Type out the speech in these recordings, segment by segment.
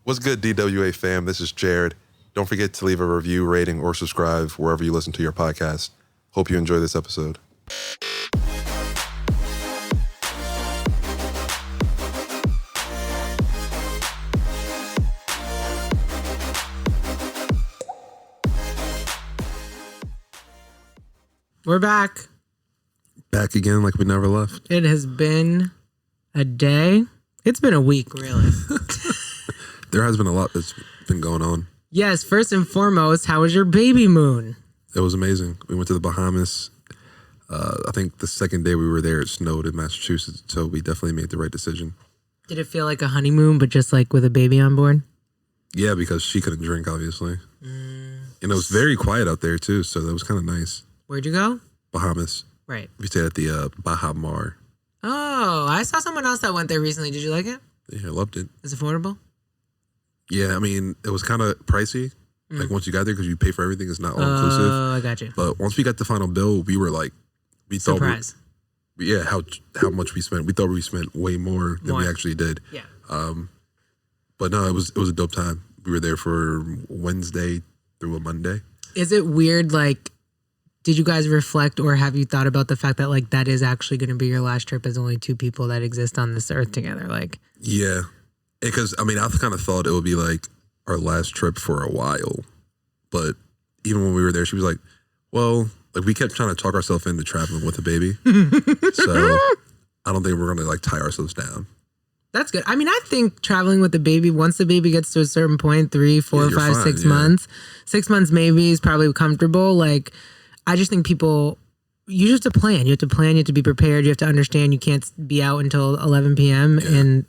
What's good, DWA fam? This is Jared. Don't forget to leave a review, rating, or subscribe wherever you listen to your podcast. Hope you enjoy this episode. We're back. Back again like we never left. It has been a day. It's been a week, really. There has been a lot that's been going on. Yes, first and foremost, how was your baby moon? It was amazing. We went to the Bahamas. I think the second day we were there, it snowed in Massachusetts, so we definitely made the right decision. Did it feel like a honeymoon, but just like with a baby on board? Yeah, because she couldn't drink, obviously. And it was very quiet out there, too, so that was kind of nice. Where'd you go? Bahamas. Right. We stayed at the Baha Mar. Oh, I saw someone else that went there recently. Did you like it? Yeah, I loved it. It's affordable? Yeah, I mean, it was kind of pricey. Like once you got there, because you pay for everything, it's not all inclusive. Oh, I got you. But once we got the final bill, we were like, Surprise. How much we spent. We thought we spent way more than we actually did. Yeah. But no, it was a dope time. We were there for Wednesday through a Monday. Is it weird, like, did you guys reflect or have you thought about the fact that like that is actually going to be your last trip as only two people that exist on this earth together? Like, yeah, because I mean, I kind of thought it would be like our last trip for a while, but even when we were there, she was like, well, like we kept trying to talk ourselves into traveling with a baby. So I don't think we're going to like tie ourselves down. That's good. I mean, I think traveling with the baby, once the baby gets to a certain point, 3, 4, 5, fine, 6 months, 6 months maybe is probably comfortable. Like, I just think you just have to plan. You have to plan. You have to be prepared. You have to understand you can't be out until 11 p.m. and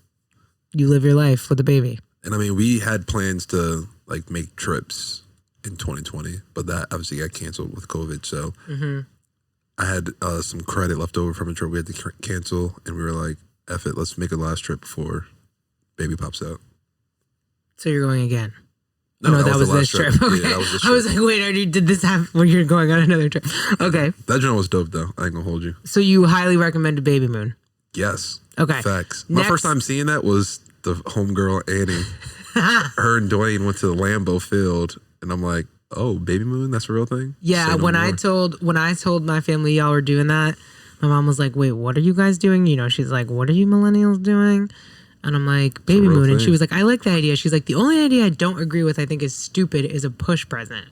you live your life with a baby. And I mean, we had plans to like make trips in 2020, but that obviously got canceled with COVID. So I had some credit left over from a trip we had to cancel, and we were like, F it, let's make a last trip before baby pops out. So you're going again? No, that was the last this trip. Okay. Yeah, that was this I trip. was like, wait, did this happen when you're going on another trip? Okay. That joint was dope, though. I ain't gonna hold you. So you highly recommend a baby moon? Yes. Okay. Facts. My first time seeing that was the homegirl Annie. Her and Dwayne went to the Lambeau Field, and I'm like, oh, baby moon? That's a real thing? Yeah. When I told my family y'all were doing that, my mom was like, wait, what are you guys doing? You know, she's like, what are you millennials doing? And I'm like, baby moon. thing. And she was like, I like the idea. She's like, the only idea I don't agree with, I think is stupid, is a push present.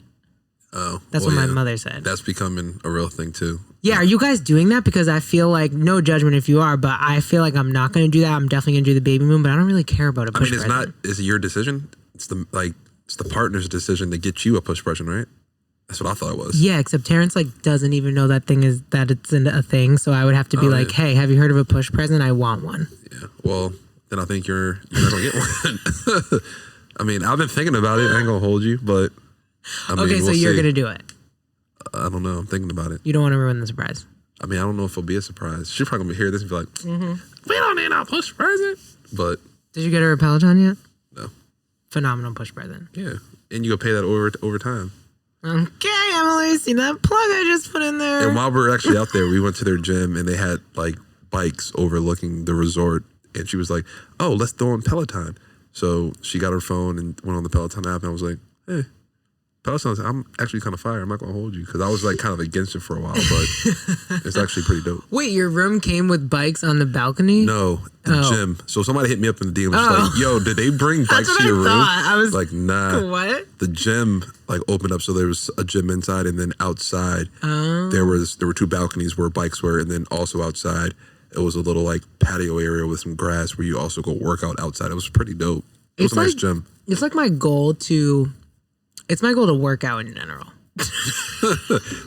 Oh. That's what my mother said. That's becoming a real thing, too. Yeah, are you guys doing that? Because I feel like, no judgment if you are, but I feel like I'm not going to do that. I'm definitely going to do the baby moon, but I don't really care about a push present. Is it your decision? It's the partner's decision to get you a push present, right? That's what I thought it was. Yeah, except Terrence like doesn't even know that it's a thing. So I would have to be like, hey, have you heard of a push present? I want one. Yeah. Well, then I think you're not gonna get one. I mean, I've been thinking about it. I ain't gonna hold you, but I mean, okay, so you're gonna do it. I don't know. I'm thinking about it. You don't want to ruin the surprise. I mean, I don't know if it'll be a surprise. She's probably gonna hear this and be like, we don't need a push present. But did you get her a Peloton yet? No. Phenomenal push present. Yeah, and you go pay that over time. Okay, Emily, see that plug I just put in there? And while we were actually out there, we went to their gym and they had like bikes overlooking the resort. And she was like, oh, let's throw in Peloton. So she got her phone and went on the Peloton app, and I was like, hey, Peloton, I'm actually kind of fire. I'm not going to hold you. Because I was like kind of against it for a while, but it's actually pretty dope. Wait, your room came with bikes on the balcony? No, the gym. So somebody hit me up in the DM and was like, yo, did they bring bikes to your room? I was like, nah. What? The gym like opened up, so there was a gym inside, and then outside there were 2 balconies where bikes were, and then also outside it was a little like patio area with some grass where you also go work out outside. It was pretty dope. It was a nice gym. It's like my goal to work out in general.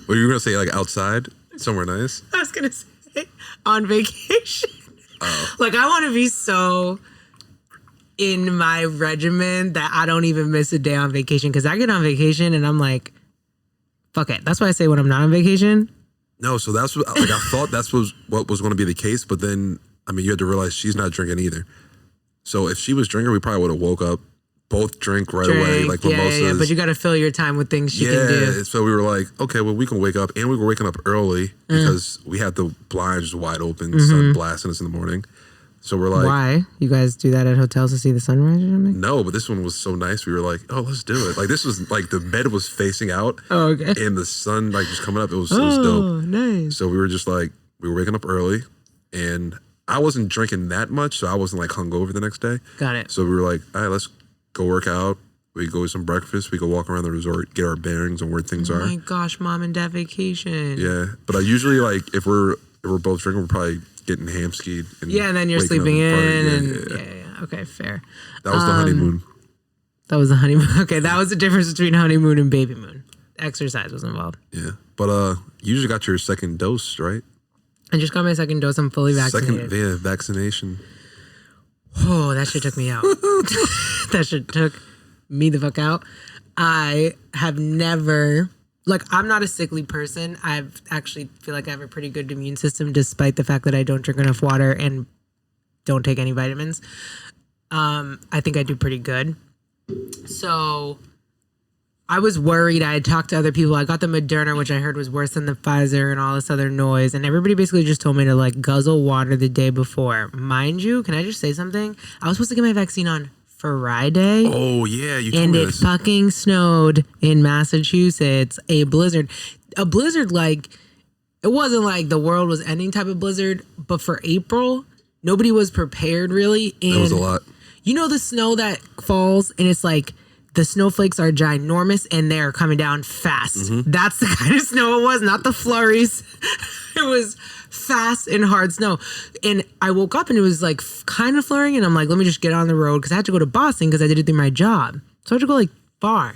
Were you gonna say like outside somewhere nice? I was gonna say on vacation. Like I want to be so in my regimen that I don't even miss a day on vacation, because I get on vacation and I'm like, fuck it. That's why I say when I'm not on vacation. No, so that's what like I thought what was going to be the case, but then I mean you had to realize she's not drinking either. So if she was drinking, we probably would have woke up, both drink away, like mimosas. Yeah, but you got to fill your time with things she can do. Yeah, so we were like, okay, well we can wake up, and we were waking up early because we had the blinds wide open, sun blasting us in the morning. So we're like, why? You guys do that at hotels to see the sunrise or something? No, but this one was so nice. We were like, oh, let's do it. Like this was like the bed was facing out. Oh, okay. And the sun like just coming up. It was dope. Oh, nice. So we were just like, we were waking up early, and I wasn't drinking that much, so I wasn't like hungover the next day. Got it. So we were like, all right, let's go work out. We go get some breakfast. We go walk around the resort, get our bearings on where things are. Oh my gosh, mom and dad vacation. Yeah, but I usually like if we're both drinking, we're probably getting ham skied. And then you're sleeping in. Yeah. Okay, fair. That was the honeymoon. That was the honeymoon. Okay, that was the difference between honeymoon and baby moon. Exercise was involved. Yeah, but you usually got your second dose, right? I just got my second dose. I'm fully vaccinated. Vaccination. Oh, that shit took me out. That shit took me the fuck out. I have never, like, I'm not a sickly person. I actually feel like I have a pretty good immune system despite the fact that I don't drink enough water and don't take any vitamins. I think I do pretty good. So I was worried. I had talked to other people. I got the Moderna, which I heard was worse than the Pfizer and all this other noise. And everybody basically just told me to like guzzle water the day before. Mind you, can I just say something? I was supposed to get my vaccine on Friday. Oh, yeah. You told and me it this. fucking snowed in Massachusetts. A blizzard, like, it wasn't like the world was ending type of blizzard. But for April, nobody was prepared really. And that was a lot. You know the snow that falls and it's like, the snowflakes are ginormous and they're coming down fast. Mm-hmm. That's the kind of snow it was, not the flurries. It was fast and hard snow. And I woke up and it was like kind of flurrying and I'm like, let me just get on the road because I had to go to Boston because I did it through my job. So I had to go like far.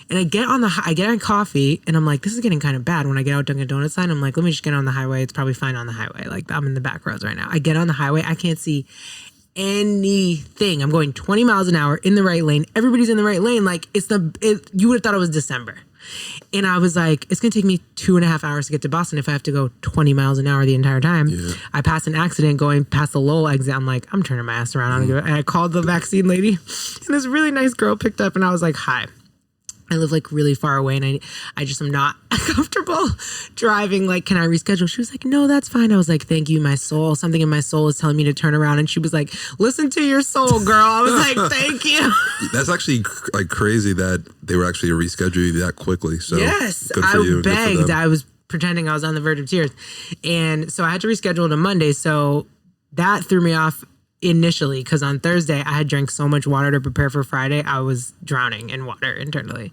And I get on coffee and I'm like, this is getting kind of bad. When I get out Dunkin' Donuts sign, I'm like, let me just get on the highway. It's probably fine on the highway. Like I'm in the back roads right now. I get on the highway. I can't see anything. I'm going 20 miles an hour in the right lane. Everybody's in the right lane. Like you would have thought it was December. And I was like, it's going to take me 2.5 hours to get to Boston if I have to go 20 miles an hour the entire time. Yeah. I passed an accident going past the Lowell exit. I'm like, I'm turning my ass around. And I called the vaccine lady and this really nice girl picked up and I was like, hi. I live like really far away and I just am not comfortable driving. Like, can I reschedule? She was like, no, that's fine. I was like, thank you, my soul. Something in my soul is telling me to turn around. And she was like, listen to your soul, girl. I was like, thank you. That's actually like crazy that they were actually reschedule you that quickly. So yes, good for you. I begged. I was pretending I was on the verge of tears. And so I had to reschedule it on Monday. So that threw me off initially because on Thursday I had drank so much water to prepare for Friday. I was drowning in water internally.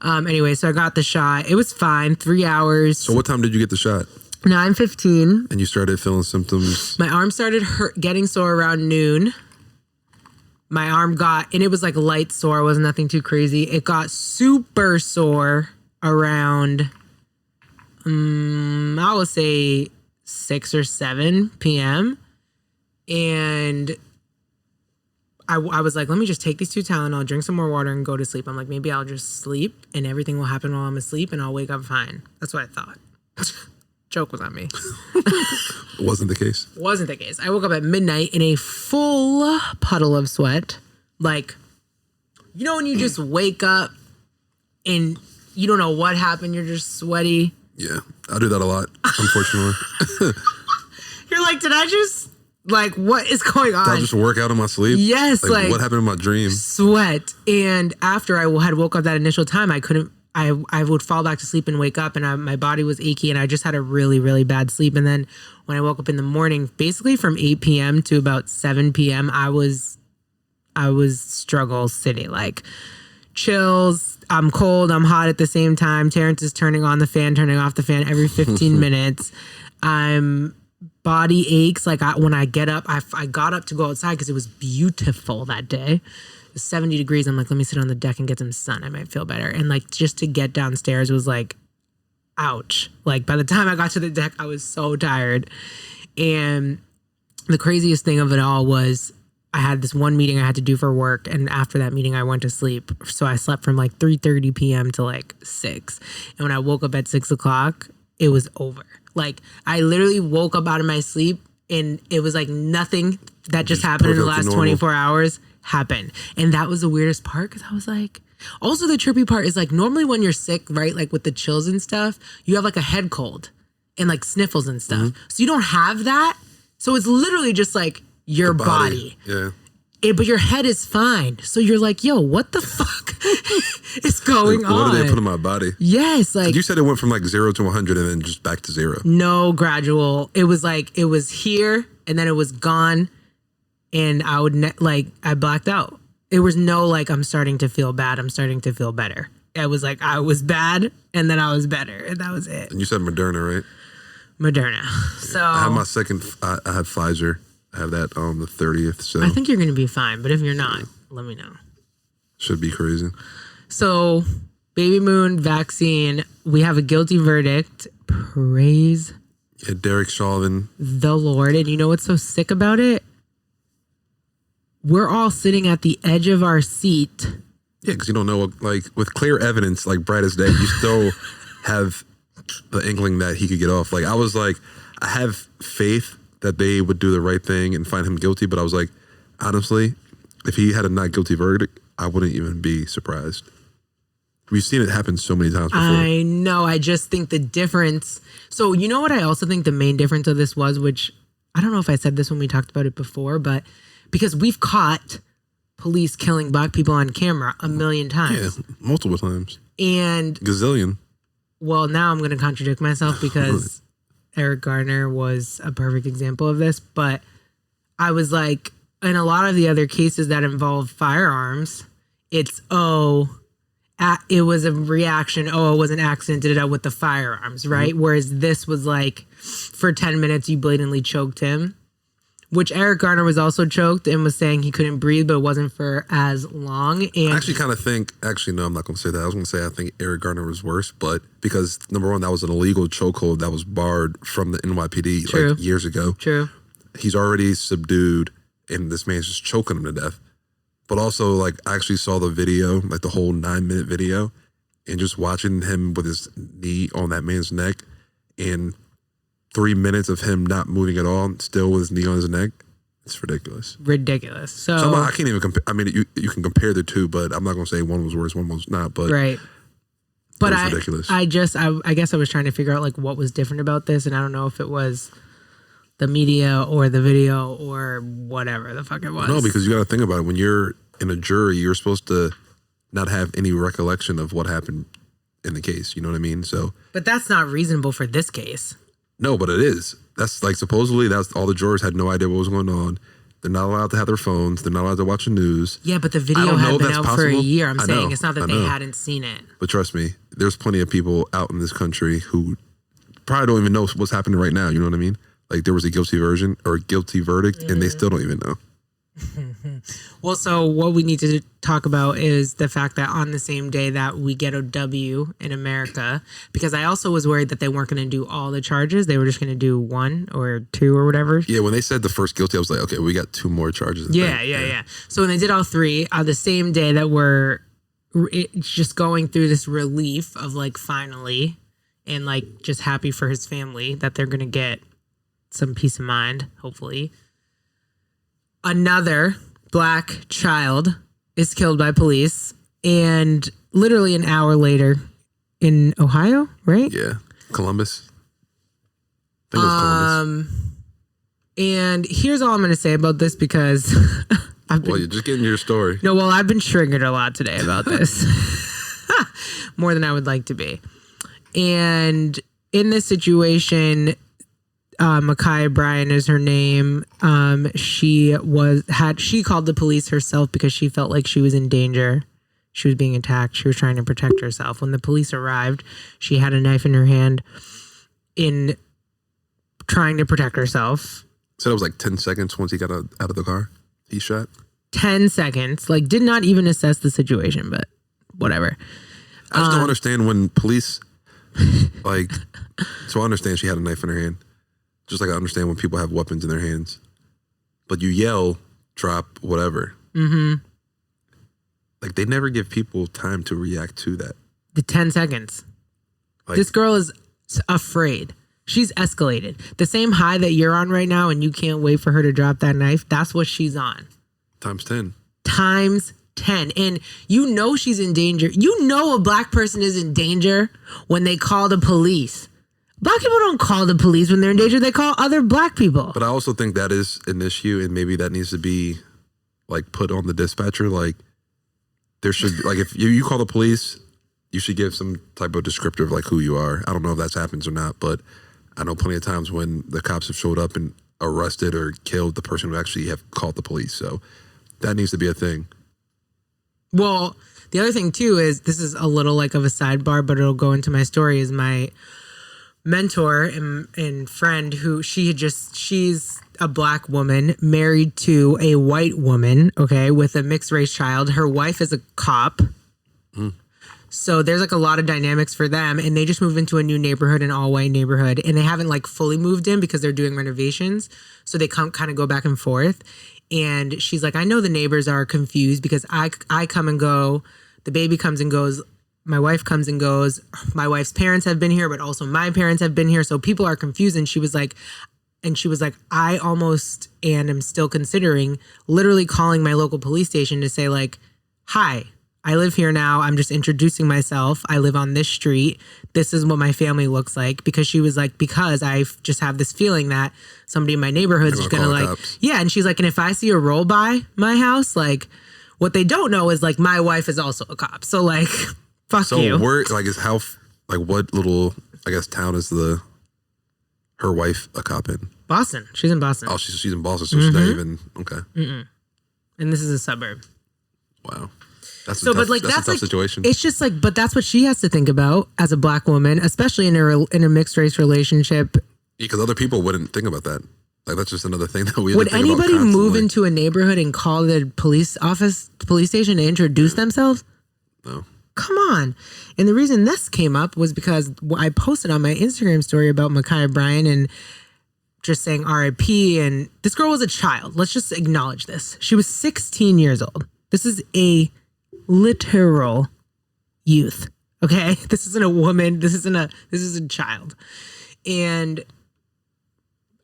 Anyway, so I got the shot. It was fine. 3 hours. So what time did you get the shot? 9:15. And you started feeling symptoms? My arm started getting sore around noon. My arm and it was like light sore. It was nothing too crazy. It got super sore around, I would say 6 or 7 p.m. And I was like, let me just take these 2 Tylenol, drink some more water, and go to sleep. I'm like, maybe I'll just sleep, and everything will happen while I'm asleep, and I'll wake up fine. That's what I thought. Joke was on me. Wasn't the case. Wasn't the case. I woke up at midnight in a full puddle of sweat. Like, you know when you just wake up and you don't know what happened, you're just sweaty? Yeah, I do that a lot, unfortunately. You're like, did I just... Like, what is going on? Did I just work out in my sleep? Yes. Like what happened in my dream? Sweat. And after I had woke up that initial time, I would fall back to sleep and wake up and my body was achy and I just had a really, really bad sleep. And then when I woke up in the morning, basically from 8 p.m. to about 7 p.m., I was struggle city. Like chills, I'm cold, I'm hot at the same time. Terrence is turning on the fan, turning off the fan every 15 minutes. I'm... body aches. Like when I get up, I got up to go outside because it was beautiful that day. It was 70 degrees. I'm like, let me sit on the deck and get some sun. I might feel better. And like just to get downstairs was like, ouch. Like by the time I got to the deck, I was so tired. And the craziest thing of it all was I had this one meeting I had to do for work. And after that meeting, I went to sleep. So I slept from like 3:30 p.m. to like 6. And when I woke up at 6 o'clock, it was over. Like, I literally woke up out of my sleep and it was like nothing that just happened in the last 24 hours happened. And that was the weirdest part because I was like, also the trippy part is like normally when you're sick, right, like with the chills and stuff, you have like a head cold and like sniffles and stuff. Mm-hmm. So you don't have that. So it's literally just like your body. Yeah. But your head is fine. So you're like, yo, what the fuck is going on? What did they put in my body? Yes. Like, you said it went from like 0 to 100 and then just back to 0. No, gradual. It was like, it was here and then it was gone. And I would, I blacked out. It was no, like, I'm starting to feel bad. I'm starting to feel better. It was like, I was bad and then I was better. And that was it. And you said Moderna, right? Moderna. So I have my second, I have Pfizer. I have that on the 30th. So I think you're going to be fine. But if you're not, let me know. Should be crazy. So Baby Moon vaccine, we have a guilty verdict. Praise Derek Chauvin. the Lord. And you know what's so sick about it? We're all sitting at the edge of our seat. Yeah, because you don't know, like, with clear evidence, like bright as day, you still have the inkling that he could get off. Like, I was like, I have faith that they would do the right thing and find him guilty. But I was like, honestly, if he had a not guilty verdict, I wouldn't even be surprised. We've seen it happen so many times before. I know. I just think the difference. So you know what I also think the main difference of this was, which I don't know if I said this when we talked about it before, but because we've caught police killing black people on camera a million times. Yeah, multiple times. And gazillion. Well, now I'm going to contradict myself because Eric Garner was a perfect example of this. But I was like, in a lot of the other cases that involve firearms, it's, it was a reaction. Oh, it was an accident, with the firearms, right? Mm-hmm. Whereas this was like, for 10 minutes, you blatantly choked him. Which Eric Garner was also choked and was saying he couldn't breathe, but it wasn't for as long. And I actually kind of think, no, I'm not going to say that. I was going to say I think Eric Garner was worse, but because number one, that was an illegal chokehold that was barred from the NYPD like years ago. True. He's already subdued and this man's just choking him to death. But also, like, I actually saw the video, like the whole 9-minute video, and just watching him with his knee on that man's neck and 3 minutes of him not moving at all, still with his knee on his neck. It's ridiculous. Ridiculous. So I can't even compare. I mean, you can compare the two, but I'm not going to say one was worse, one was not. But right. But it was ridiculous. I guess I was trying to figure out like what was different about this, and I don't know if it was the media or the video or whatever the fuck it was. No, because you got to think about it. When you're in a jury, you're supposed to not have any recollection of what happened in the case. You know what I mean? So, but that's not reasonable for this case. No, but it is. That's like supposedly that's all the jurors had no idea what was going on. They're not allowed to have their phones. They're not allowed to watch the news. Yeah, but the video had been out for a year. I'm saying it's not that they hadn't seen it. But trust me, there's plenty of people out in this country who probably don't even know what's happening right now. You know what I mean? Like there was a guilty verdict, and they still don't even know. Well, so what we need to talk about is the fact that on the same day that we get a W in America, because I also was worried that they weren't going to do all the charges. They were just going to do 1 or 2 or whatever. Yeah, when they said the first guilty, I was like, okay, we got 2 more charges. Yeah. So when they did all 3, the same day that we're just going through this relief of like finally and like just happy for his family that they're going to get some peace of mind, hopefully. Another black child is killed by police, and literally an hour later in Ohio, right? Yeah, Columbus. I think it was Columbus. And here's all I'm going to say about this because you're just getting your story. No, well, I've been triggered a lot today about this, more than I would like to be. And in this situation, Ma'Khia Bryan is her name. She called the police herself because she felt like she was in danger. She was being attacked. She was trying to protect herself. When the police arrived, she had a knife in her hand in trying to protect herself. So it was like 10 seconds once he got out of the car. He shot. 10 seconds. Like did not even assess the situation, but whatever. I just don't understand when police like. So I understand she had a knife in her hand. Just like I understand when people have weapons in their hands. But you yell, drop, whatever. Mm-hmm. Like, they never give people time to react to that. The 10 seconds. Like, this girl is afraid. She's escalated. The same high that you're on right now and you can't wait for her to drop that knife, that's what she's on. Times 10. Times 10. And you know she's in danger. You know a black person is in danger when they call the police. Black people don't call the police when they're in danger. They call other black people. But I also think that is an issue, and maybe that needs to be like put on the dispatcher. Like there should, like if you call the police, you should give some type of descriptor of like who you are. I don't know if that happens or not, but I know plenty of times when the cops have showed up and arrested or killed the person who actually have called the police. So that needs to be a thing. Well, the other thing too is, this is a little like of a sidebar, but it'll go into my story, is my mentor and friend who she's a black woman married to a white woman, okay, with a mixed race child. Her wife is a cop. So there's like a lot of dynamics for them, and they just moved into a new neighborhood, an all white neighborhood, and they haven't like fully moved in because they're doing renovations. So they kind of go back and forth. And she's like, I know the neighbors are confused because I come and go. The baby comes and goes. My wife comes and goes. My wife's parents have been here, but also my parents have been here. So people are confused. And she was like, I almost and am still considering literally calling my local police station to say like, hi, I live here now. I'm just introducing myself. I live on this street. This is what my family looks like. Because she was like, because I just have this feeling that somebody in my neighborhood is going to like, cops. Yeah. And she's like, and if I see a roll by my house, like what they don't know is like my wife is also a cop. So like, fuck you. So where, like, is how, like what little, I guess, town is her wife a cop in? Boston. She's in Boston. Oh, she's in Boston. So she's not even, okay. And this is a suburb. Wow. That's a tough situation. It's just like, but that's what she has to think about as a black woman, especially in a mixed race relationship. Because other people wouldn't think about that. Like that's just another thing that we would anybody move into a neighborhood and call the police station to introduce themselves? No. Come on. And the reason this came up was because I posted on my Instagram story about Ma'Khia Bryant and just saying RIP, and this girl was a child. Let's just acknowledge this. She was 16 years old. This is a literal youth. Okay. This isn't a woman. This is a child. And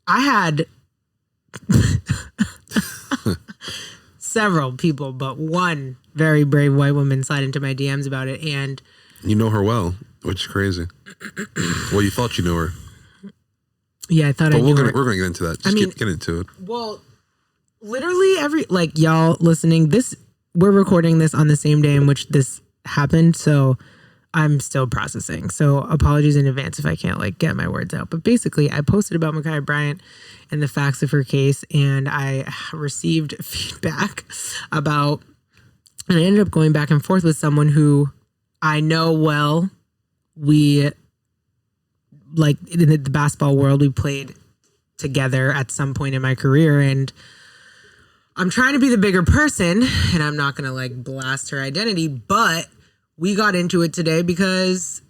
I had several people, but one very brave white woman slide into my DMs about it. And you know her well, which is crazy. Well, you thought you knew her. Yeah, I thought I knew her. We're going to get into that. Just get into it. Well, literally y'all listening, we're recording this on the same day in which this happened, so I'm still processing. So apologies in advance if I can't get my words out. But basically, I posted about Ma'Khia Bryant and the facts of her case, and I received feedback about, and I ended up going back and forth with someone who I know well. We, in the basketball world, we played together at some point in my career, and I'm trying to be the bigger person, and I'm not going to blast her identity, but we got into it today because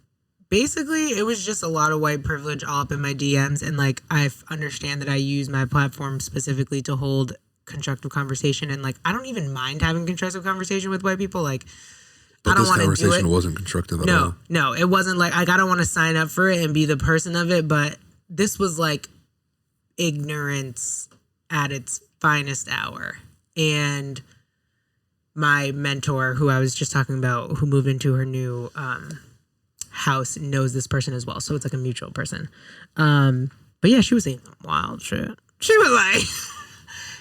basically it was just a lot of white privilege all up in my DMs. And I understand that I use my platform specifically to hold constructive conversation. And I don't even mind having constructive conversation with white people. But I don't want to do it. This conversation wasn't constructive at all. No, it wasn't I don't want to sign up for it and be the person of it. But this was ignorance at its finest hour. And my mentor, who I was just talking about, who moved into her new house, knows this person as well. So it's a mutual person. But yeah, she was saying some wild shit. She was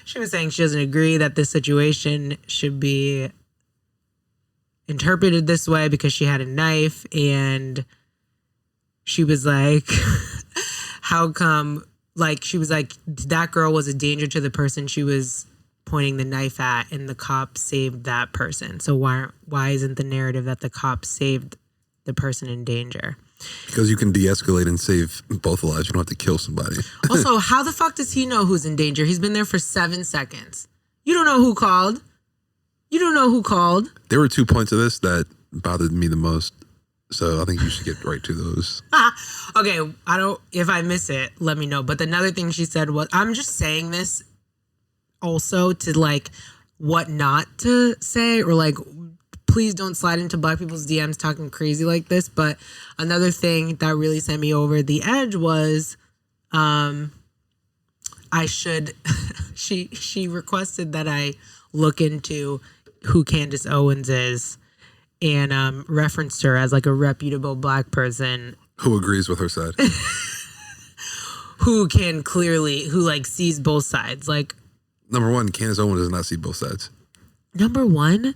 she was saying she doesn't agree that this situation should be interpreted this way because she had a knife. And she was how come, she was that girl was a danger to the person she was pointing the knife at, and the cop saved that person. So why isn't the narrative that the cop saved the person in danger? Because you can de-escalate and save both lives. You don't have to kill somebody. Also, how the fuck does he know who's in danger? He's been there for 7 seconds. You don't know who called. There were 2 points of this that bothered me the most. So I think you should get right to those. Okay, if I miss it, let me know. But another thing she said was, I'm just saying this also to what not to say, or please don't slide into black people's DMs talking crazy like this. But another thing that really sent me over the edge was I should she requested that I look into who Candace Owens is, and referenced her as a reputable black person who agrees with her side. who can clearly, who like sees both sides. Like, Number one, Candace Owens does not see both sides. number one,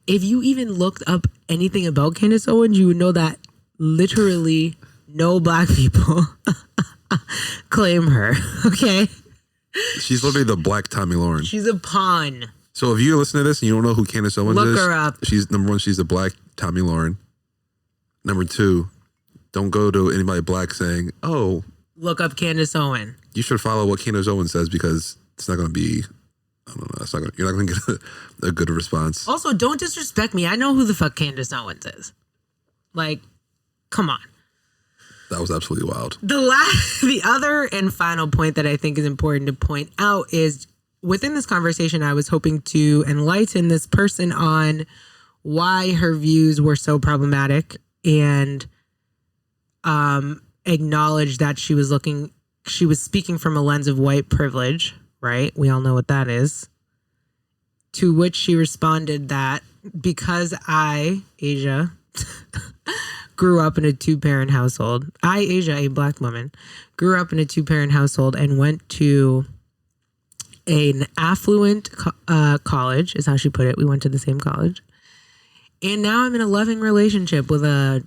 if you even looked up anything about Candace Owens, you would know that literally no black people claim her. Okay, She's literally the black Tommy Lauren. she's a pawn. So if you listen to this and you don't know who Candace Owens Look is, her up. She's number one. She's the black Tommy Lauren. Number two, don't go to anybody black saying, "Oh, Look up Candace Owens. you should follow what Candace Owens says," because it's not going to be. I don't know. It's not gonna, you're not going to get a good response. Also, don't disrespect me. I know who the fuck Candace Owens is. Like, come on. That was absolutely wild. The other and final point that I think is important to point out is within this conversation, I was hoping to enlighten this person on why her views were so problematic and acknowledge that she was speaking from a lens of white privilege, right? We all know what that is. To which she responded that because I, Asia, grew up in a two-parent household. I, Asia, a black woman, grew up in a two-parent household and went to an affluent college, is how she put it. We went to the same college. And now I'm in a loving relationship with a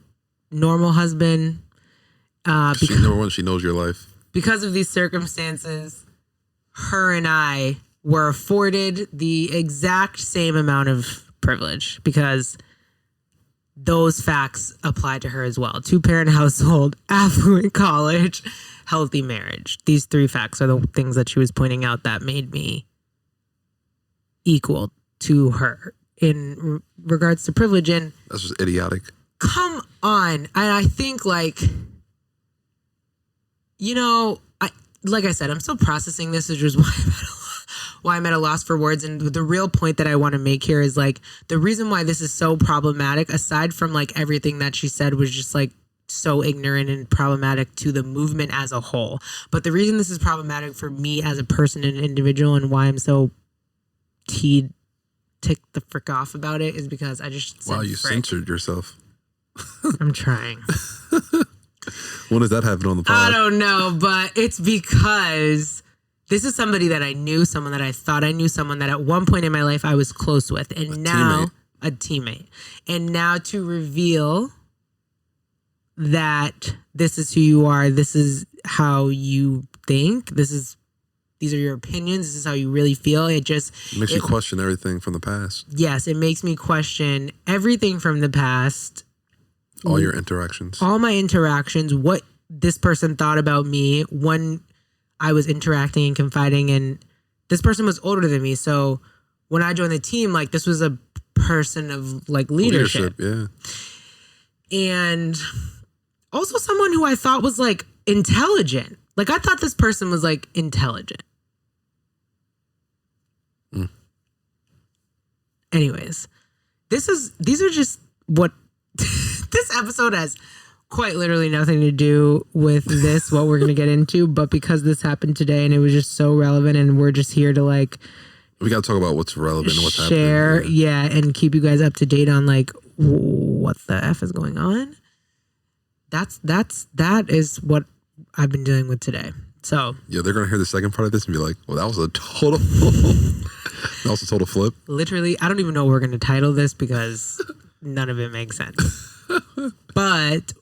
normal husband. Number one, she knows your life. Because of these circumstances, her and I were afforded the exact same amount of privilege because those facts apply to her as well. Two-parent household, affluent college, healthy marriage. These three facts are the things that she was pointing out that made me equal to her in regards to privilege. And that's just idiotic. Come on. And I think like, you know, like I said, I'm still processing this, which is why I'm at a loss for words. And the real point that I want to make here is like the reason why this is so problematic, aside from like everything that she said was just like so ignorant and problematic to the movement as a whole. But the reason this is problematic for me as a person and an individual and why I'm so ticked the frick off about it is because I just said wow, you frick. censored yourself. I'm trying. When does that happen on the pod? I don't know, but it's because this is somebody that I knew, someone that I thought I knew, someone that at one point in my life I was close with, and now a teammate. And now to reveal that this is who you are, this is how you think, these are your opinions, this is how you really feel. It makes you question everything from the past. Yes, it makes me question everything from the past. All your interactions. All my interactions, what this person thought about me when I was interacting and confiding. And this person was older than me. So when I joined the team, like this was a person of like leadership. Yeah. And also someone who I thought was like intelligent. Like I thought this person was like intelligent. Anyways, these are just what this episode has quite literally nothing to do with what we're going to get into, but because this happened today and it was just so relevant and we're just here to like we got to talk about what's relevant and what's share, happening. yeah, and keep you guys up to date on like what the F is going on. That is what I've been dealing with today. So yeah, they're gonna hear the second part of this and be like, "Well, that was a total, flip." Literally, I don't even know what we're gonna title this because none of it makes sense. But,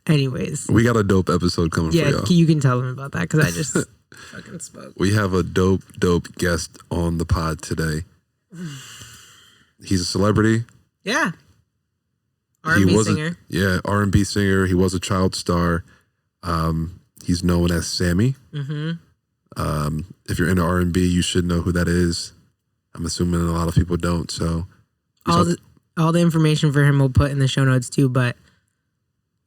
anyways, we got a dope episode coming for y'all. Yeah, you can tell them about that because I just fucking spoke. We have a dope guest on the pod today. He's a celebrity. Yeah. RnB singer. Yeah, RnB singer. He was a child star. He's known as Sammie. Mm-hmm. If you're into RnB, you should know who that is. I'm assuming a lot of people don't. So all the information for him we'll put in the show notes too. But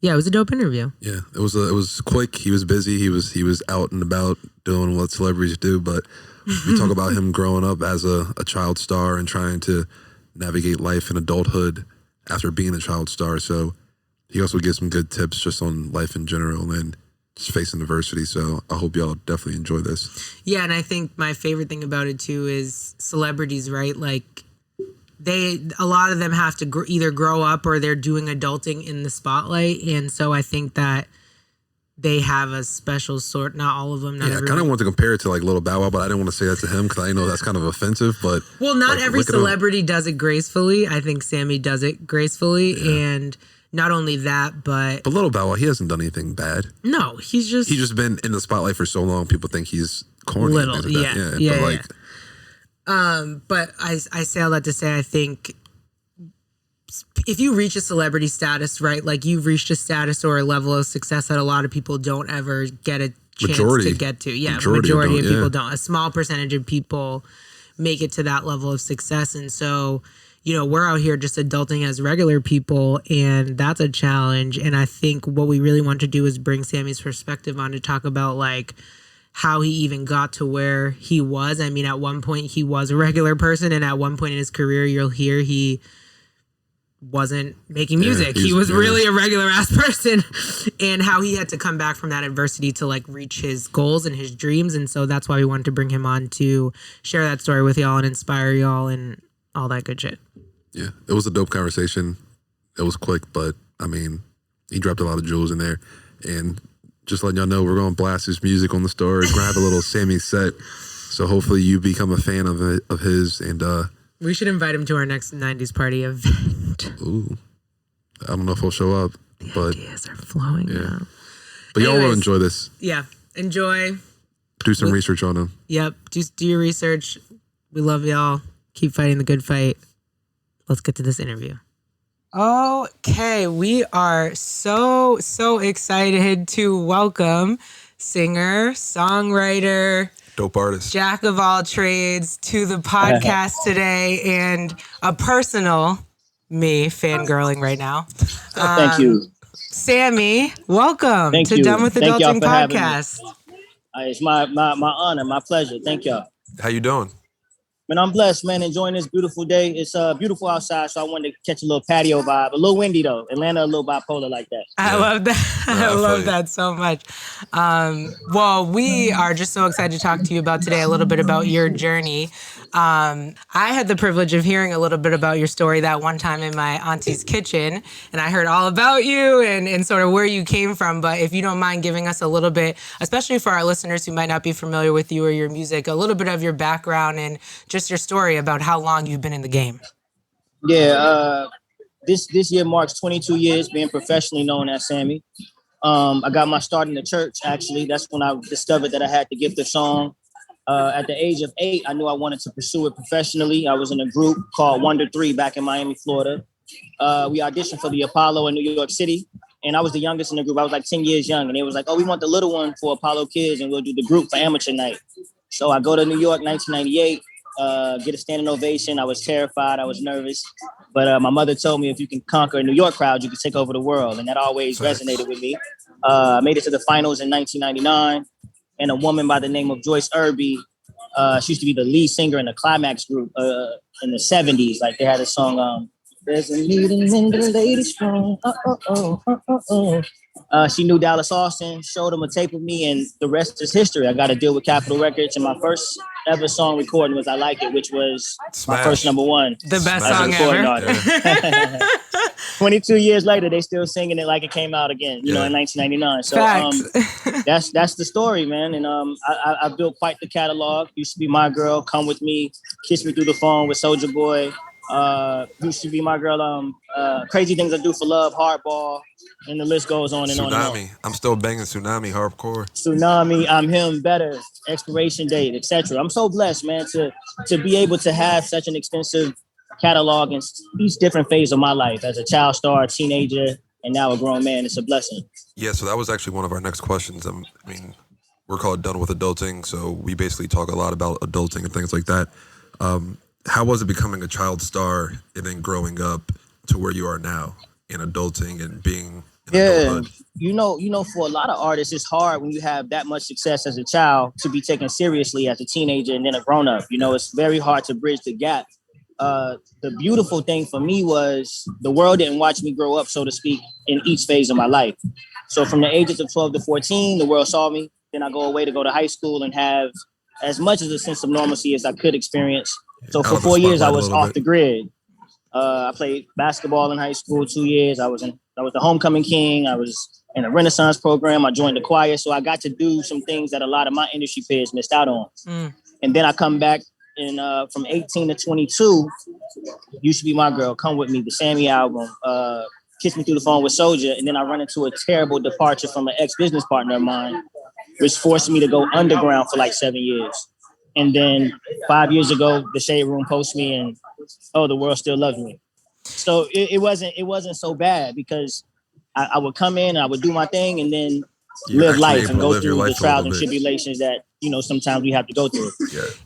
yeah, it was a dope interview. Yeah, it was quick. He was busy. He was out and about doing what celebrities do. But we talk about him growing up as a child star and trying to navigate life in adulthood after being a child star. So he also gives some good tips just on life in general and just facing adversity. So I hope y'all definitely enjoy this. Yeah, and I think my favorite thing about it too is celebrities, right? Like a lot of them have to either grow up or they're doing adulting in the spotlight. And so I think that they have a special sort. Not all of them. Not I kind of want to compare it to like Little Bow Wow, but I didn't want to say that to him because I know that's kind of offensive. But well, not every celebrity does it gracefully. I think Sammie does it gracefully, and not only that, but Little Bow Wow, he hasn't done anything bad. No, he's just been in the spotlight for so long. People think he's corny. Little, but I say all that to say, I think if you reach a celebrity status, right, like you've reached a status or a level of success that a lot of people don't ever get a chance to get to. Yeah, majority of people don't. A small percentage of people make it to that level of success. And so, you know, we're out here just adulting as regular people, and that's a challenge. And I think what we really want to do is bring Sammie's perspective on to talk about like how he even got to where he was. I mean, at one point he was a regular person, and at one point in his career, you'll hear he wasn't making music. He was really a regular ass person, and how he had to come back from that adversity to like reach his goals and his dreams. And so that's why we wanted to bring him on to share that story with y'all and inspire y'all and all that good shit. Yeah, it was a dope conversation. It was quick, but I mean, he dropped a lot of jewels in there. And just letting y'all know, we're going to blast his music on the story. We're going to have a little Sammie set. So hopefully you become a fan of his. And we should invite him to our next 90s party event. Ooh, I don't know if he'll show up, but ideas are flowing now. But y'all will enjoy this. Yeah, enjoy. Do some research on him. Yep, just do your research. We love y'all. Keep fighting the good fight. Let's get to this interview. Okay, we are so excited to welcome singer, songwriter, dope artist, jack of all trades to the podcast today, and a personal me fangirling right now. Thank you. Sammie, welcome to Done with Adulting podcast. It's my honor, my pleasure. Thank y'all. How you doing? Man, I'm blessed, man. Enjoying this beautiful day. It's beautiful outside, so I wanted to catch a little patio vibe. A little windy, though. Atlanta, a little bipolar like that. I love that. I love that so much. Well, we are just so excited to talk to you about today, a little bit about your journey. I had the privilege of hearing a little bit about your story that one time in my auntie's kitchen, and I heard all about you and sort of where you came from. But if you don't mind giving us a little bit, especially for our listeners who might not be familiar with you or your music, a little bit of your background and just your story about how long you've been in the game. Yeah, this year marks 22 years being professionally known as Sammie. I got my start in the church, actually. That's when I discovered that I had the gift of song. At the age of 8, I knew I wanted to pursue it professionally. I was in a group called Wonder 3 back in Miami, Florida. We auditioned for the Apollo in New York City, and I was the youngest in the group. I was like 10 years young, and they was like, oh, we want the little one for Apollo Kids, and we'll do the group for amateur night. So I go to New York, 1998, get a standing ovation. I was terrified. I was nervous. But my mother told me if you can conquer a New York crowd, you can take over the world, and that always resonated with me. I made it to the finals in 1999. And a woman by the name of Joyce RnB. She used to be the lead singer in the Climax group in the 70s. Like they had a song, there's a meeting in the ladies' room. She knew Dallas Austin, showed him a tape of me, and the rest is history. I got a deal with Capitol Records, and my first ever song recording was I Like It, which was my first #1. The best song ever. 22 years later, they still singing it like it came out again, you know, in 1999. So that's the story, man. And I built quite the catalog. Used to Be My Girl, Come With Me, Kiss Me Through the Phone with Soulja Boy. Used to Be My Girl, Crazy Things I Do for Love, Hardball, and the list goes on and on and on. Tsunami. I'm still banging Tsunami hardcore. Tsunami, I'm Him, Better, Expiration Date, etc. I'm so blessed, man, to be able to have such an extensive catalog in each different phase of my life as a child star, teenager, and now a grown man. It's a blessing. Yeah, so that was actually one of our next questions. I mean, we're called Done with Adulting, so we basically talk a lot about adulting and things like that. How was it becoming a child star and then growing up to where you are now in adulting and being in adulthood? You know, for a lot of artists, it's hard when you have that much success as a child to be taken seriously as a teenager and then a grown up. You know, it's very hard to bridge the gap. The beautiful thing for me was the world didn't watch me grow up, so to speak, in each phase of my life. So from the ages of 12 to 14, the world saw me. Then I go away to go to high school and have as much as a sense of normalcy as I could experience. So for 4 years, I was off the grid. I played basketball in high school 2 years. I was the homecoming king. I was in a Renaissance program. I joined the choir. So I got to do some things that a lot of my industry peers missed out on. And then I come back and from 18 to 22, You Should Be My Girl, Come With Me, the Sammie album, Kiss Me Through the Phone with Soldier. And then I run into a terrible departure from an ex-business partner of mine, which forced me to go underground for like 7 years. And then 5 years ago, the Shade Room posted me and, oh, the world still loves me. So it wasn't so bad because I would come in, I would do my thing, and then live life and go through the trials and tribulations that, sometimes we have to go through.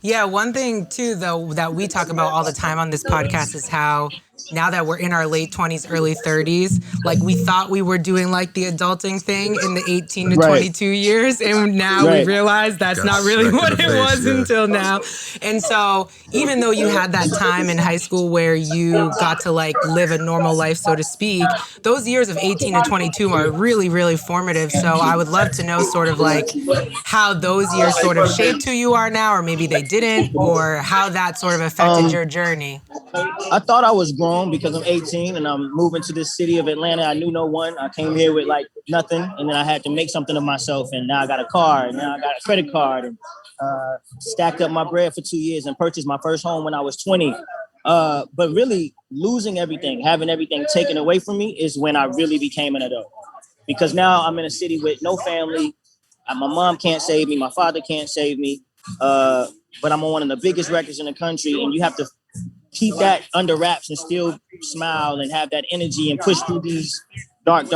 Yeah, one thing too, though, that we talk about all the time on this podcast is how now that we're in our late 20s, early 30s, like we thought we were doing like the adulting thing in the 18 to 22 years. And now we realize that's not really what it was until now. And so even though you had that time in high school where you got to like live a normal life, so to speak, those years of 18 to 22 are really, really formative. So I would love to know sort of like how those years sort of shaped who you are now, or maybe they didn't, or how that sort of affected your journey. I thought I was grown because I'm 18 and I'm moving to this city of Atlanta. I knew no one. I came here with like nothing, and then I had to make something of myself. And now I got a car, and now I got a credit card, and stacked up my bread for 2 years and purchased my first home when I was 20. But really losing everything, having everything taken away from me is when I really became an adult. Because now I'm in a city with no family. My mom can't save me. My father can't save me. But I'm on one of the biggest records in the country, and you have to keep that under wraps and still smile and have that energy and push through these dark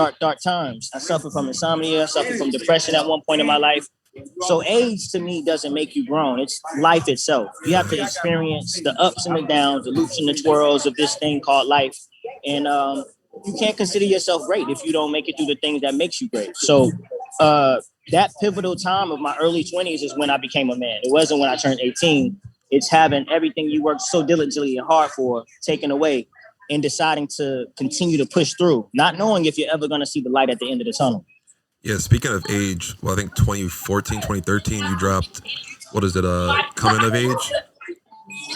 times. I suffer from insomnia, I suffer from depression at one point in my life. So age to me doesn't make you grown. It's life itself. You have to experience the ups and the downs, the loops and the twirls of this thing called life. And you can't consider yourself great if you don't make it through the things that makes you great. So that pivotal time of my early 20s is when I became a man. It wasn't when I turned 18. It's having everything you worked so diligently and hard for taken away and deciding to continue to push through, not knowing if you're ever going to see the light at the end of the tunnel. Yeah, speaking of age, well, I think 2014, 2013, you dropped, what is it, Coming of Age?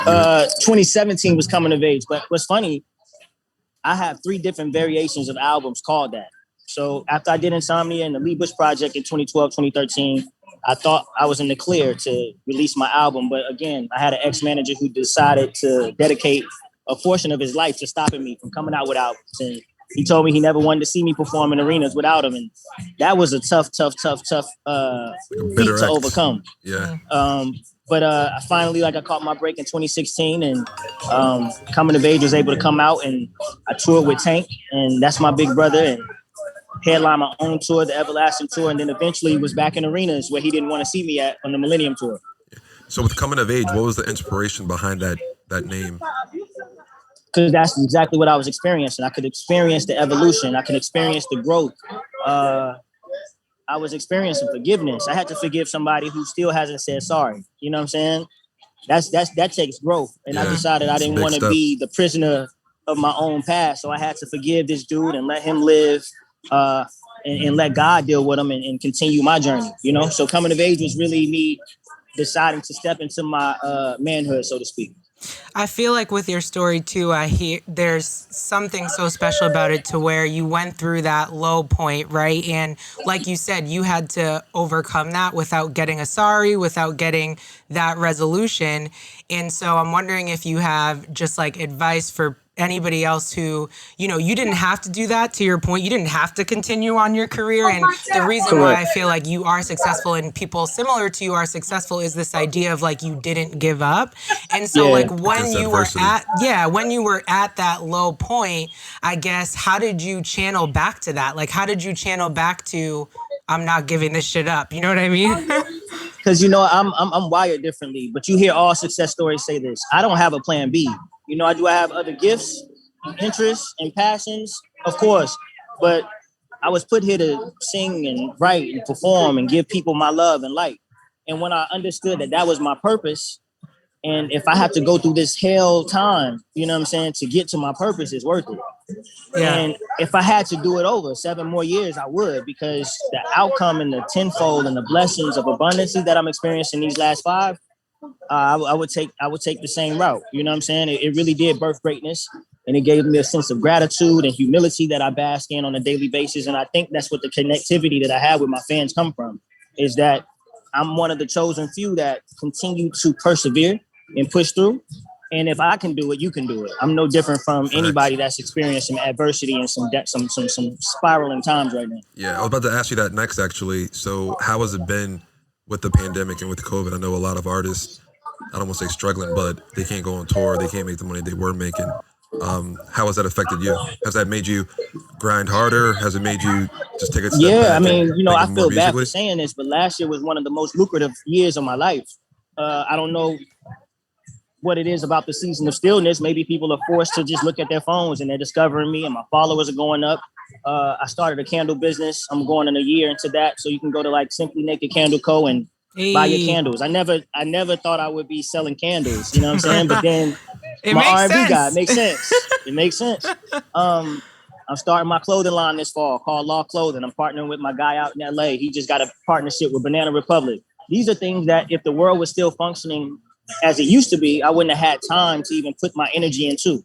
2017 was Coming of Age. But what's funny, I have 3 different variations of albums called that. So after I did Insomnia and the Lee Bush Project in 2012, 2013, I thought I was in the clear to release my album. But again, I had an ex-manager who decided to dedicate a portion of his life to stopping me from coming out with albums. And he told me he never wanted to see me perform in arenas without him. And that was a tough feat to overcome. Yeah. But I finally, I caught my break in 2016, and Coming of Age was able to come out, and I toured with Tank, and that's my big brother, and headlined my own tour, the Everlasting Tour, and then eventually was back in arenas where he didn't want to see me at on the Millennium Tour. So with Coming of Age, what was the inspiration behind that name? Because that's exactly what I was experiencing. I could experience the evolution. I could experience the growth. I was experiencing forgiveness. I had to forgive somebody who still hasn't said sorry. You know what I'm saying? That takes growth. And I decided I didn't want to be the prisoner of my own past. So I had to forgive this dude and let him live. And let God deal with them and continue my journey, So Coming of Age was really me deciding to step into my manhood, so to speak. I feel like with your story too, I hear there's something so special about it to where you went through that low point, right? And like you said, you had to overcome that without getting a sorry, without getting that resolution. And so I'm wondering if you have just like advice for anybody else who, you didn't have to do that. To your point, you didn't have to continue on your career. And the reason why I feel like you are successful and people similar to you are successful is this idea of like you didn't give up. And so like when you were at that low point, I guess, how did you channel back to that? Like, how did you channel back to, I'm not giving this shit up? You know what I mean? Because, I'm wired differently, but you hear all success stories say this. I don't have a plan B. Do I have other gifts, interests, and passions? Of course. But I was put here to sing and write and perform and give people my love and light. And when I understood that was my purpose, and if I have to go through this hell time, to get to my purpose, it's worth it. Yeah. And if I had to do it over 7 more years, I would, because the outcome and the tenfold and the blessings of abundance that I'm experiencing these last 5, I would take the same route. You know what I'm saying? It really did birth greatness. And it gave me a sense of gratitude and humility that I bask in on a daily basis. And I think that's what the connectivity that I have with my fans come from, is that I'm one of the chosen few that continue to persevere and push through. And if I can do it, you can do it. I'm no different from anybody that's experiencing adversity and some spiraling times right now. Yeah, I was about to ask you that next, actually. So how has it been with the pandemic and with COVID? I know a lot of artists, I don't want to say struggling, but they can't go on tour. They can't make the money they were making. How has that affected you? Has that made you grind harder? Has it made you just take a step back? Yeah, I mean, I feel bad for saying this, but last year was one of the most lucrative years of my life. I don't know what it is about the season of stillness. Maybe people are forced to just look at their phones and they're discovering me, and my followers are going up. I started a candle business. I'm going in a year into that. So you can go to like Simply Naked Candle Co. and buy your candles. I never thought I would be selling candles, you know what I'm saying? But then my RnB guy, it makes sense. It makes sense. I'm starting my clothing line this fall called Law Clothing. I'm partnering with my guy out in LA. He just got a partnership with Banana Republic. These are things that if the world was still functioning as it used to be, I wouldn't have had time to even put my energy into.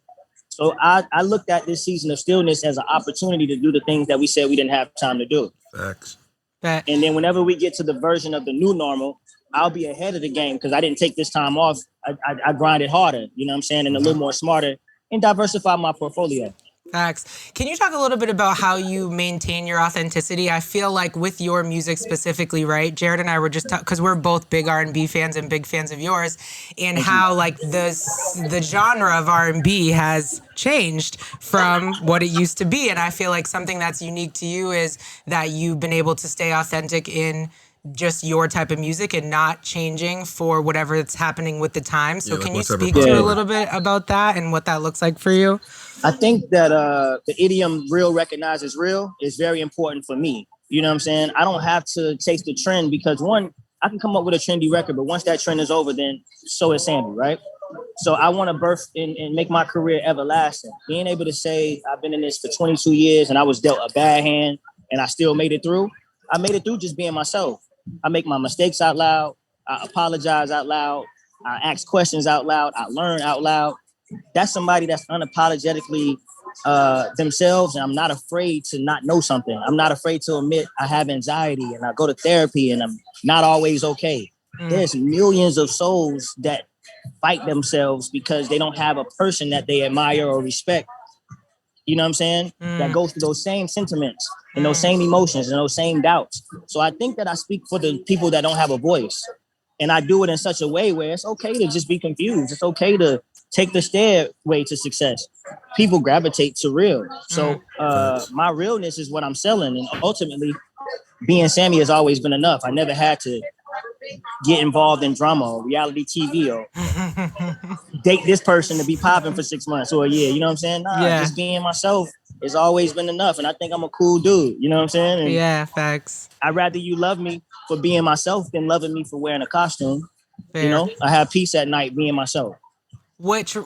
So I looked at this season of stillness as an opportunity to do the things that we said we didn't have time to do. Facts. And then whenever we get to the version of the new normal, I'll be ahead of the game because I didn't take this time off. I grinded harder, you know what I'm saying, and a little more smarter and diversify my portfolio. Facts. Can you talk a little bit about how you maintain your authenticity? I feel like with your music specifically, right? Jared and I were just because we're both big R&B fans and big fans of yours, and how like the genre of R&B has changed from what it used to be. And I feel like something that's unique to you is that you've been able to stay authentic in just your type of music and not changing for whatever that's happening with the time. So can you speak to a little bit about that and what that looks like for you? I think that the idiom real recognizes real is very important for me. You know what I'm saying? I don't have to chase the trend because one, I can come up with a trendy record, but once that trend is over, then so is Sammie, right? So I want to birth and make my career everlasting. Being able to say I've been in this for 22 years and I was dealt a bad hand and I still made it through. I made it through just being myself. I make my mistakes out loud. I apologize out loud. I ask questions out loud. I learn out loud. That's somebody that's unapologetically themselves. And I'm not afraid to not know something. I'm not afraid to admit I have anxiety and I go to therapy and I'm not always okay. There's millions of souls that fight themselves because they don't have a person that they admire or respect. You know what I'm saying? That goes through those same sentiments and those same emotions and those same doubts. So I think that I speak for the people that don't have a voice. And I do it in such a way where it's okay to just be confused. It's okay to take the stairway to success. People gravitate to real. So my realness is what I'm selling. And ultimately, being Sammie has always been enough. I never had to get involved in drama or reality TV or date this person to be popping for 6 months or a year. You know what I'm saying? Just being myself has always been enough. And I think I'm a cool dude. You know what I'm saying? And facts. I'd rather you love me for being myself than loving me for wearing a costume. Fair. You know, I have peace at night being myself. Which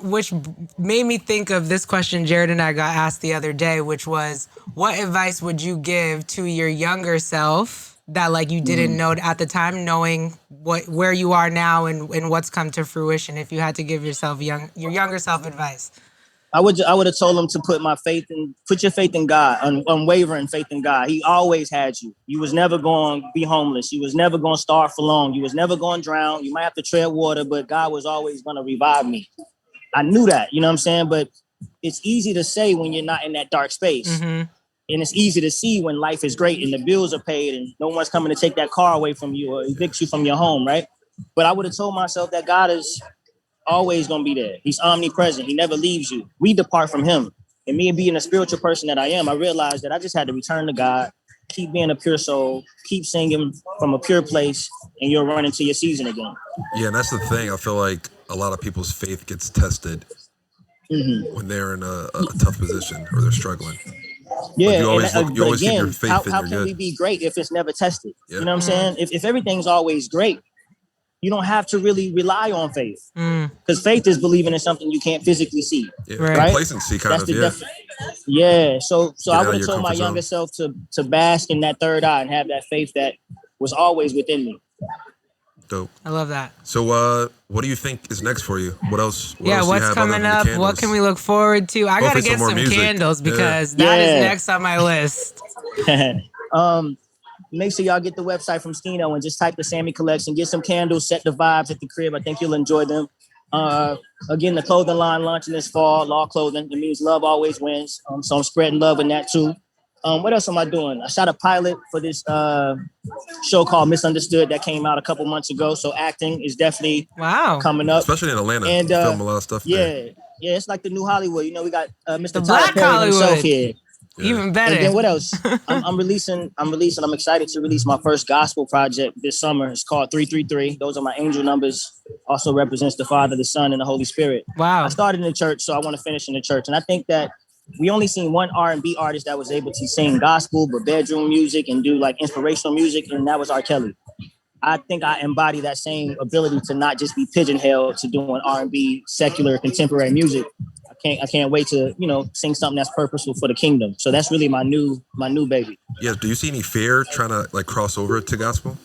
made me think of this question Jared and I got asked the other day, which was, what advice would you give to your younger self that like you didn't know at the time, knowing where you are now and what's come to fruition? If you had to give your younger self advice, I would have told him to put your faith in God, unwavering faith in God. He always had you. You was never going to be homeless. You was never going to starve for long. You was never going to drown. You might have to tread water, but God was always going to revive me. I knew that, you know what I'm saying? But it's easy to say when you're not in that dark space. And it's easy to see when life is great and the bills are paid and no one's coming to take that car away from you or evict you from your home, right? But I would have told myself that God is always going to be there. He's omnipresent. He never leaves you. We depart from him. And me being a spiritual person that I am, I realized that I just had to return to God, keep being a pure soul, keep singing from a pure place, and you'll run into your season again. Yeah, and that's the thing. I feel like a lot of people's faith gets tested when they're in a tough position or they're struggling. Yeah, like you always keep your faith how and how you're can good. we be great if it's never tested? Yeah. You know what I'm saying? If everything's always great, you don't have to really rely on faith. Because faith is believing in something you can't physically see. Yeah, right? Complacency kind of, yeah. So I would have told my younger self to bask in that third eye and have that faith that was always within me. dope. I love that. So, what do you think is next for you? What else? What Yeah, else do you what's have other coming than the up? What candles? can we look forward to? I gotta Hopefully get some more some music. candles Yeah. because that is Yeah. next on my list. Make sure y'all get the website from Stino and just type the Sammie collection. Get some candles, set the vibes at the crib. I think you'll enjoy them. Again, the clothing line launching this fall, Law Clothing. It means love always wins. So I'm spreading love in that too. What else am I doing? I shot a pilot for this show called Misunderstood that came out a couple months ago. So acting is definitely coming up. Especially in Atlanta. And you film a lot of stuff there. Yeah, it's like the new Hollywood. You know, we got Mr. The Tyler Black Perry himself Hollywood. here. Yeah. Even better. And then what else? I'm excited to release my first gospel project this summer. It's called 333. Those are my angel numbers. Also represents the Father, the Son, and the Holy Spirit. Wow. I started in the church, so I want to finish in the church. And I think that we only seen one R&B artist that was able to sing gospel, but bedroom music and do like inspirational music, and that was R. Kelly. I think I embody that same ability to not just be pigeonholed to doing R&B, secular, contemporary music. I can't wait to, sing something that's purposeful for the kingdom. So that's really my new baby. Yeah. Do you see any fear trying to like cross over to gospel?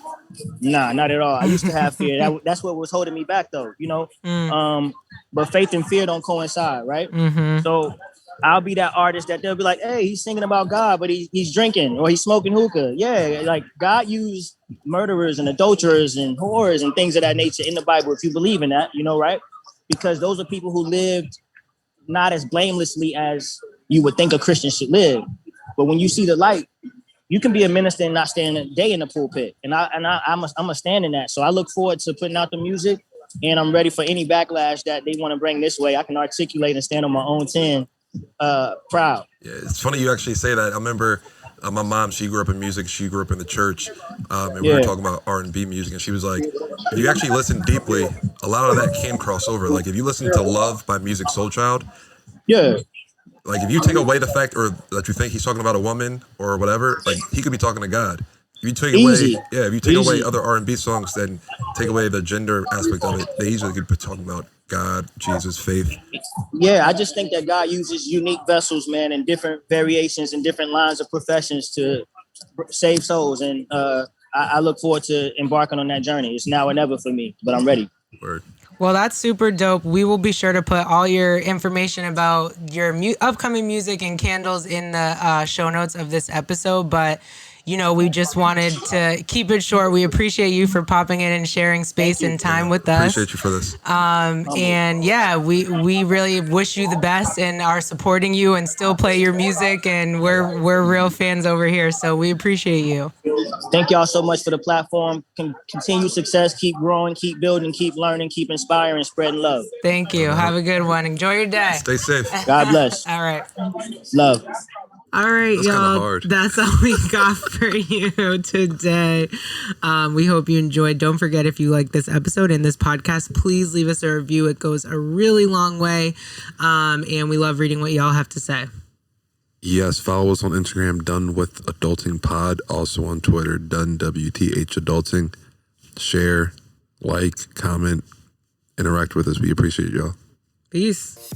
Nah, not at all. I used to have fear. That's what was holding me back though, but faith and fear don't coincide, right? Mm-hmm. So I'll be that artist that they'll be like, hey, he's singing about God, but he's drinking or he's smoking hookah. Yeah, like God used murderers and adulterers and whores and things of that nature in the Bible, if you believe in that, right? Because those are people who lived not as blamelessly as you would think a Christian should live. But when you see the light, you can be a minister and not stand a day in the pulpit. And I'm a stand in that. So I look forward to putting out the music, and I'm ready for any backlash that they want to bring this way. I can articulate and stand on my own 10, proud. Yeah, it's funny you actually say that. I remember my mom, she grew up in music. She grew up in the church. And we were talking about R&B music. And she was like, if you actually listen deeply, a lot of that can cross over. Like if you listen to Love by Music Soul Child. Yeah. Like if you take away the fact or that you think he's talking about a woman or whatever, like he could be talking to God. If you take away other R&B songs, then take away the gender aspect of it, they easily could be talking about God, Jesus, faith. Yeah, I just think that God uses unique vessels, man, in different variations and different lines of professions to save souls. And I look forward to embarking on that journey. It's now or never for me, but I'm ready. Word. Well, that's super dope. We will be sure to put all your information about your upcoming music and candles in the show notes of this episode. But, we just wanted to keep it short. We appreciate you for popping in and sharing space and time with us. Appreciate you for this. And yeah, we really wish you the best and are supporting you and still play your music. And we're real fans over here. So we appreciate you. Thank y'all so much for the platform. Continue success, keep growing, keep building, keep learning, keep inspiring, spreading love. Thank you. Have a good one. Enjoy your day. Stay safe. God bless. All right. Love. All right, That's y'all. hard. That's all we got for you today. We hope you enjoyed. Don't forget, if you like this episode and this podcast, please leave us a review. It goes a really long way. And we love reading what y'all have to say. Yes, follow us on Instagram, Done With Adulting Pod. Also on Twitter, Done WTH Adulting. Share, like, comment, interact with us. We appreciate y'all. Peace.